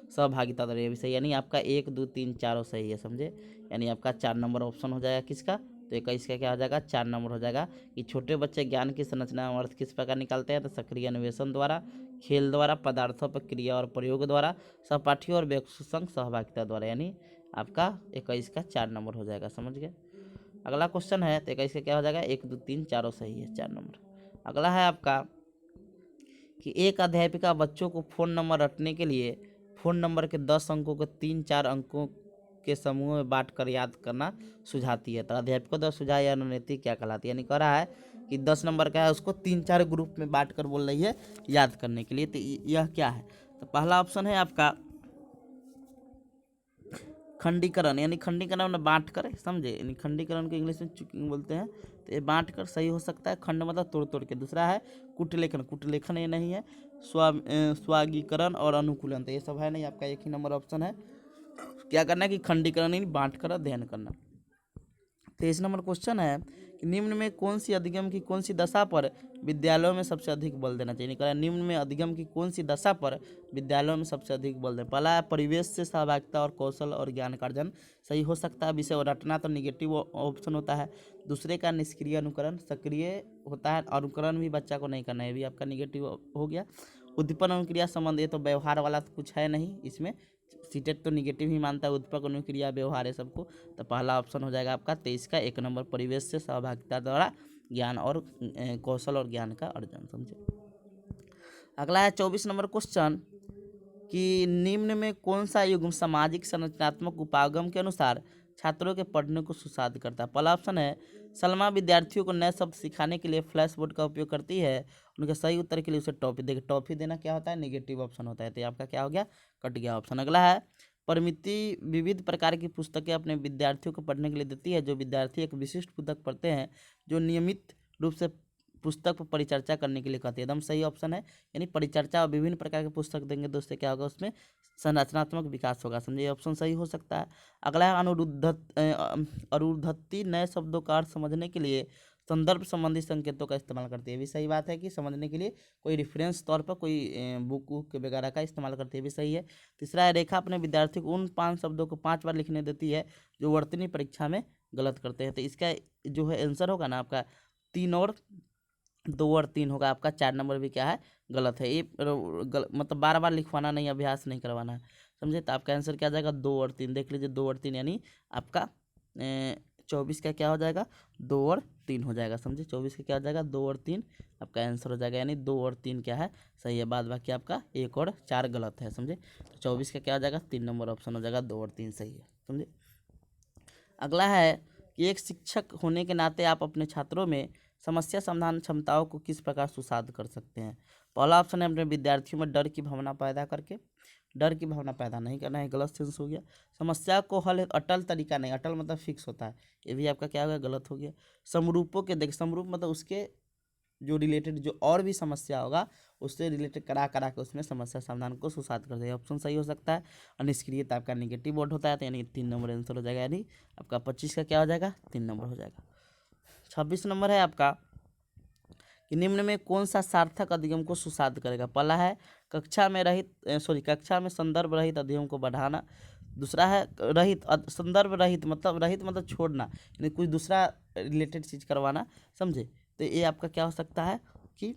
सहभागिता द्वारा, ये भी सही, यानी आपका 1 2 3 4 सही है, समझे, यानी आपका 4 नंबर ऑप्शन हो जाएगा किसका, तो 21 का क्या हो जाएगा, 4 नंबर हो जाएगा कि छोटे बच्चे ज्ञान की संरचना और अर्थ किस प्रकार निकालते हैं। तो सक्रिय अन्वेषण द्वारा, खेल द्वारा, पदार्थों पर क्रिया और प्रयोग द्वारा, सहपाठी और व्यक्तियों संग सहभागिता द्वारा, यानी आपका 21 का 4 नंबर हो जाएगा, समझ गए। अगला क्वेश्चन है तो 21 का क्या हो जाएगा, 1 2 3 4 सही है, 4 नंबर। अगला है आपका कि एक अध्यापिका बच्चों को फ़ोन नंबर रटने के लिए फ़ोन नंबर के 10 अंकों को 3-4 अंकों के समूह में बांट कर याद करना सुझाती है। तो अध्यापकों द्वारा सुझाव या रणनीति क्या कहलाती है, यानी कह रहा है कि 10 नंबर का है उसको 3-4 ग्रुप में बांट कर बोल रही है याद करने के लिए। तो यह क्या है, तो पहला ऑप्शन है आपका खंडीकरण, यानी खंडीकरण में बांट कर, समझे, यानी खंडीकरण को इंग्लिश में चुकिंग बोलते हैं, तो ये बांट कर सही हो सकता है, खंड मतलब तोड़ तोड़ के। दूसरा है कुटलेखन, कुटलेखन ये नहीं है। स्वागीकरण और अनुकूलन, तो ये सब है नहीं, आपका एक ही नंबर ऑप्शन है। क्या करना है कि खंडीकरण यानी बांट कर अध्ययन करना। 23 नंबर क्वेश्चन है कि निम्न में कौन सी अधिगम की कौन सी दशा पर विद्यालयों में सबसे अधिक बल देना चाहिए। निकला निम्न में अधिगम की कौन सी दशा पर विद्यालयों में सबसे अधिक बल देना। पहला है परिवेश से सहभागिता और कौशल और ज्ञान का अर्जन, सही हो सकता है। विषय और रटना तो निगेटिव ऑप्शन होता है। दूसरे का निष्क्रिय अनुकरण, सक्रिय होता है, अनुकरण भी बच्चा को नहीं करना है, ये भी आपका निगेटिव हो गया। उद्दीपन अनुक्रिया संबंध, ये तो व्यवहार वाला तो कुछ है नहीं इसमें, सीटेट तो निगेटिव ही मानता है, उद्दीपक अनुक्रिया व्यवहार है सबको। तो पहला ऑप्शन हो जाएगा आपका 23 का 1 नंबर, परिवेश से सहभागिता द्वारा ज्ञान और कौशल और ज्ञान का अर्जन, समझे। अगला है 24 नंबर क्वेश्चन कि निम्न में कौन सा युग्म सामाजिक संरचनात्मक उपागम के अनुसार छात्रों के पढ़ने को सुसाध्य करता है। पहला ऑप्शन है सलमा विद्यार्थियों को नए शब्द सिखाने के लिए फ्लैश बोर्ड का उपयोग करती है, उनके सही उत्तर के लिए उसे टॉफी देखिए, टॉफी देना क्या होता है, नेगेटिव ऑप्शन होता है, तो ये आपका क्या हो गया, कट गया ऑप्शन। अगला है परिमिति विविध प्रकार की पुस्तकें अपने विद्यार्थियों को पढ़ने के लिए देती है, जो विद्यार्थी एक विशिष्ट पुस्तक पढ़ते हैं जो नियमित रूप से पुस्तक पर परिचर्चा करने के लिए कहते हैं, एकदम सही ऑप्शन है, यानी परिचर्चा और विभिन्न प्रकार के पुस्तक देंगे तो उससे क्या होगा, उसमें संरचनात्मक विकास होगा, समझे, ये ऑप्शन सही हो सकता है। अगला है अरुद्धति नए शब्दों का अर्थ समझने के लिए संदर्भ संबंधी संकेतों का इस्तेमाल करती है, ये भी सही बात है कि समझने के लिए कोई रेफरेंस तौर पर कोई बुक वुक वगैरह का इस्तेमाल करती है, भी सही है। तीसरा है रेखा अपने विद्यार्थी को उन 5 शब्दों को 5 बार लिखने देती है जो वर्तनी परीक्षा में गलत करते हैं, तो इसका जो है आंसर होगा ना आपका 3 और 2 और 3 होगा, आपका 4 नंबर भी क्या है, गलत है। ये मतलब बार बार लिखवाना नहीं, अभ्यास नहीं करवाना है, समझे। तो आपका आंसर क्या आ जाएगा, 2 और 3, देख लीजिए 2 और 3, यानी आपका 24 का क्या हो जाएगा, 2 और 3 हो जाएगा, समझे। 24 का क्या हो जाएगा, 2 और 3 आपका आंसर हो जाएगा, यानी 2 और 3 क्या है, सही है, बाद बाकी आपका 1 और 4 गलत है, समझे। तो 24 का क्या हो जाएगा, 3 नंबर ऑप्शन हो जाएगा, 2 और 3 सही है, समझे। अगला है कि एक शिक्षक होने के नाते आप अपने छात्रों में समस्या समाधान क्षमताओं को किस प्रकार सुसाध कर सकते हैं। पहला ऑप्शन है अपने विद्यार्थियों में डर की भावना पैदा करके, डर की भावना पैदा नहीं करना है, गलत सेंस हो गया। समस्या को हल एक अटल तरीका नहीं, अटल मतलब फिक्स होता है, ये भी आपका क्या हो गया, गलत हो गया। समरूपों के देख, समरूप मतलब उसके जो रिलेटेड जो और भी समस्या होगा उससे रिलेटेड करा करा के उसमें समस्या समाधान को सुसाध कर देगा। ऑप्शन सही हो सकता है। और निष्क्रियता आपका निगेटिव वर्ड होता है, तो यानी 3 नंबर आंसर हो जाएगा, यानी आपका 25 का क्या हो जाएगा, 3 नंबर हो जाएगा। 26 नंबर है आपका कि निम्न में कौन सा सार्थक अधिगम को सुसाध करेगा। पहला है कक्षा में संदर्भ रहित अधिगम को बढ़ाना। दूसरा है संदर्भ रहित मतलब छोड़ना, यानी कुछ दूसरा रिलेटेड चीज़ करवाना, समझे। तो ये आपका क्या हो सकता है कि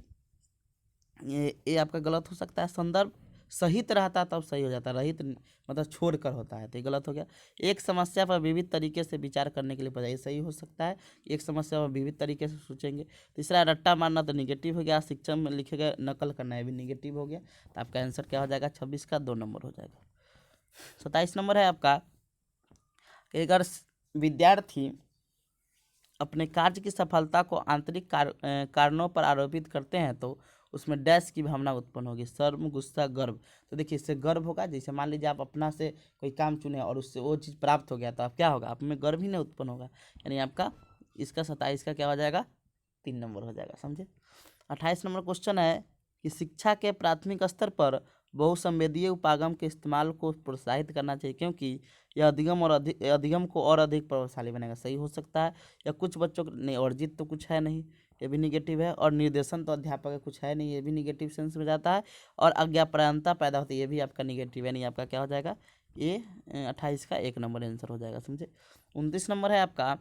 ये आपका गलत हो सकता है। संदर्भ सहित रहता तब सही हो जाता है, रहित मतलब छोड़ कर होता है, तो ये गलत हो गया। एक समस्या पर विविध तरीके से विचार करने के लिए बजाय, सही हो सकता है। एक समस्या पर विविध तरीके से सोचेंगे। तीसरा रट्टा मारना, तो निगेटिव हो गया। शिक्षण में लिखे गए नकल करना, है भी निगेटिव हो गया। तो आपका आंसर क्या हो जाएगा, 26 का 2 नंबर हो जाएगा। 27 नंबर है आपका कि अगर विद्यार्थी अपने कार्य की सफलता को आंतरिक कारणों पर आरोपित करते हैं तो उसमें डैश की भावना उत्पन्न होगी, शर्म, गुस्सा, गर्व। तो देखिए इससे गर्व होगा, जैसे मान लीजिए आप अपना से कोई काम चुने और उससे वो चीज़ प्राप्त हो गया, तो आप क्या होगा, आप में गर्व ही नहीं उत्पन्न होगा, यानी आपका इसका 27 का क्या हो जाएगा, 3 नंबर हो जाएगा, समझे। 28 नंबर क्वेश्चन है कि शिक्षा के प्राथमिक स्तर पर बहुसंवेदीय उपागम के इस्तेमाल को प्रोत्साहित करना चाहिए, क्योंकि यह अधिगम को और अधिक प्रभावशाली बनेगा। सही हो सकता है। या कुछ बच्चों को नहीं, अर्जित तो कुछ है नहीं, ये भी निगेटिव है। और निर्देशन तो अध्यापक का कुछ है नहीं, ये भी निगेटिव सेंस में जाता है। और अज्ञापनता पैदा होती है, ये भी आपका निगेटिव है, नहीं आपका क्या हो जाएगा, ये 28 का 1 नंबर आंसर हो जाएगा, समझे। 29 नंबर है आपका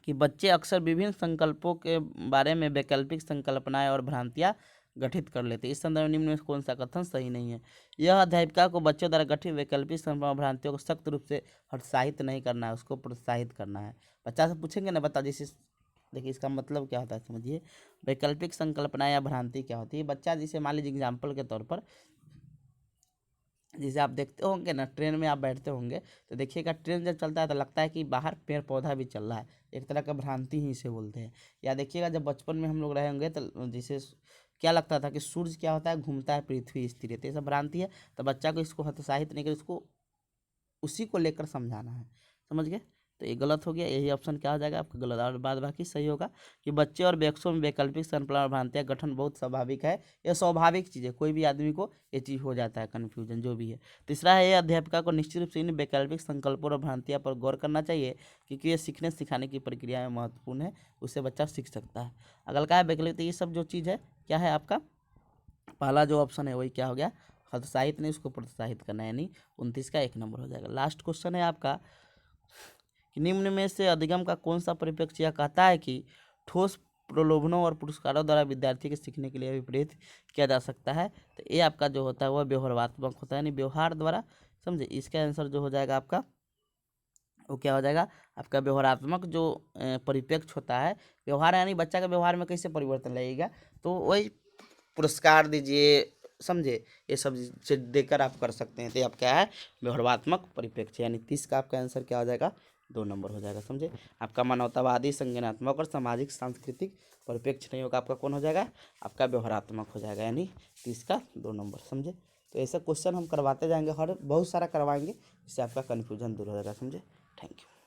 कि बच्चे अक्सर विभिन्न संकल्पों के बारे में वैकल्पिक संकल्पनाएं और भ्रांतियां गठित कर लेते हैं। इस संदर्भ में निम्न में कौन सा कथन सही नहीं है। यह अध्यापिका को बच्चों द्वारा गठित वैकल्पिक संकल्पना और भ्रांतियों को सख्त रूप से हतोत्साहित नहीं करना है, उसको प्रोत्साहित करना है। बच्चा से पूछेंगे ना, बता जैसे देखिए इसका मतलब क्या होता है, समझिए। वैकल्पिक संकल्पना या भ्रांति क्या होती है। बच्चा जैसे मान लीजिए एग्जाम्पल के तौर पर, जैसे आप देखते होंगे ना, ट्रेन में आप बैठते होंगे तो देखिएगा ट्रेन जब चलता है तो लगता है कि बाहर पेड़ पौधा भी चल रहा है, एक तरह का भ्रांति ही इसे बोलते हैं। या देखिएगा जब बचपन में हम लोग रहे होंगे तो जैसे क्या लगता था कि सूर्य क्या होता है, घूमता है, पृथ्वी स्थिर है, तो ये सब भ्रांति है। तो बच्चा को इसको हतोत्साहित नहीं कर, उसको उसी को लेकर समझाना है, समझ गए। तो ये गलत हो गया, यही ऑप्शन क्या हो जाएगा आपका गलत। और बाद बाकी सही होगा कि बच्चे और वृक्षों में वैकल्पिक संकल्पना और भ्रांतियाँ गठन बहुत स्वाभाविक है। यह स्वाभाविक चीज़ है, कोई भी आदमी को ये चीज़ हो जाता है, कन्फ्यूजन जो भी है। तीसरा है, ये अध्यापिका को निश्चित रूप से इन वैकल्पिक संकल्पों और भ्रांतियाँ पर गौर करना चाहिए, क्योंकि ये सीखने सिखाने की प्रक्रिया में महत्वपूर्ण है, उससे बच्चा सीख सकता है। अगला क्या है, वैकल्पिक, तो ये सब जो चीज़ है क्या है आपका, पहला जो ऑप्शन है वही क्या हो गया, हतोत्साहित नहीं, उसको प्रोत्साहित करना है, यानी 29 का 1 नंबर हो जाएगा। लास्ट क्वेश्चन है आपका कि निम्न में से अधिगम का कौन सा परिप्रेक्ष्य यह कहता है कि ठोस प्रलोभनों और पुरस्कारों द्वारा विद्यार्थी के सीखने के लिए अभिप्रेरित किया जा सकता है। तो ये आपका जो होता है वह व्यवहारात्मक होता है, यानी व्यवहार द्वारा, समझे। इसका आंसर जो हो जाएगा आपका वो क्या हो जाएगा, आपका व्यवहारात्मक जो परिप्रेक्ष्य होता है, व्यवहार यानी बच्चा के व्यवहार में कैसे परिवर्तन लगेगा, तो वही पुरस्कार दीजिए, समझे, ये सब चीज़ देकर आप कर सकते हैं। तो आप क्या है, व्यवहारात्मक परिप्रेक्ष्य, यानी 30 का आपका आंसर क्या हो जाएगा, 2 नंबर हो जाएगा, समझे। आपका मानवतावादी, संज्ञानात्मक और सामाजिक सांस्कृतिक परिप्रेक्ष्य नहीं होगा, आपका कौन हो जाएगा, आपका व्यवहारात्मक हो जाएगा, यानी 30 का 2 नंबर, समझे। तो ऐसा क्वेश्चन हम करवाते जाएंगे, हर बहुत सारा करवाएंगे, जिससे आपका कन्फ्यूजन दूर हो जाएगा, समझे। Thank you.